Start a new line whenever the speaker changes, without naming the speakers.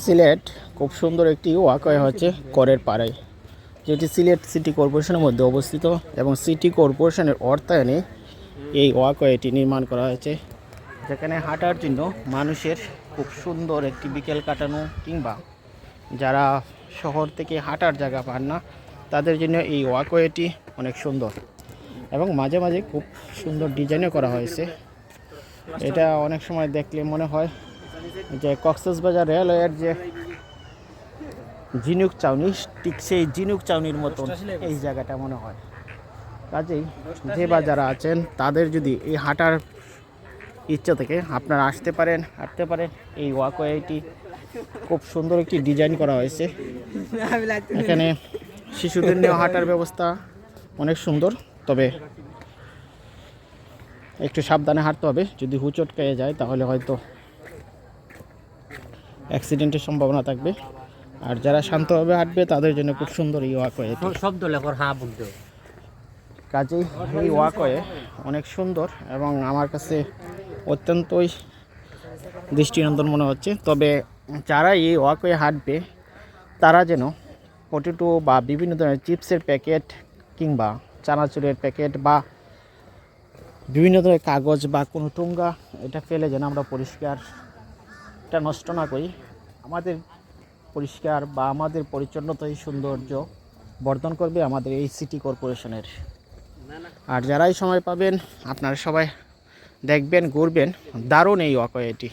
সিলেট খুব সুন্দর একটি ওয়াকওয়ে হচ্ছে করের পাড়ায়, যেটি সিলেট সিটি কর্পোরেশনের মধ্যে অবস্থিত এবং সিটি কর্পোরেশনের অর্থায়নে এই ওয়াকওয়েটি নির্মাণ করা হয়েছে, যেখানে হাঁটার জন্য মানুষের খুব সুন্দর একটি বিকেল কাটানো কিংবা যারা শহর থেকে হাঁটার জায়গা পান না তাদের জন্য এই ওয়াকওয়েটি অনেক সুন্দর এবং মাঝে মাঝে খুব সুন্দর ডিজাইনও করা হয়েছে। এটা অনেক সময় দেখলে মনে হয় যে কক্সবাজার রেলওয়ের যে ঝিনুক চাউনি, ঠিক সেই ঝিনুক চাউনির মতন এই জায়গাটা মনে হয়। কাজেই যে বা যারা আছেন তাদের যদি এই হাঁটার ইচ্ছা থেকে আপনারা আসতে পারেন, হাঁটতে পারেন। এই ওয়াকওয়েটি খুব সুন্দর একটি ডিজাইন করা হয়েছে। এখানে শিশুদের নিয়ে হাঁটার ব্যবস্থা অনেক সুন্দর, তবে একটু সাবধানে হাঁটতে হবে। যদি হুচট খেয়ে যায় তাহলে হয়তো অ্যাক্সিডেন্টের সম্ভাবনা থাকবে। আর যারা শান্তভাবে হাঁটবে তাদের জন্য খুব সুন্দর এই ওয়াকওয়ে। কাজেই এই ওয়াকওয়ে অনেক সুন্দর এবং আমার কাছে অত্যন্তই দৃষ্টিনন্দন মনে হচ্ছে। তবে যারা এই ওয়াকওয়ে হাঁটবে তারা যেন পটেটো বা বিভিন্ন ধরনের চিপসের প্যাকেট কিংবা চানাচুরের প্যাকেট বা বিভিন্ন ধরনের কাগজ বা কোনো টোঙ্গা এটা ফেলে যেন আমরা পরিষ্কারটা নষ্ট না করি। আমাদের পরিষ্কার বা আমাদের পরিচ্ছন্নতাই সৌন্দর্য বর্ধন করবে আমাদের এই সিটি কর্পোরেশনের। আর যারাই সময় পাবেন আপনারা সবাই দেখবেন, ঘুরবেন। দারুণ এই ওয়াকওয়েটি।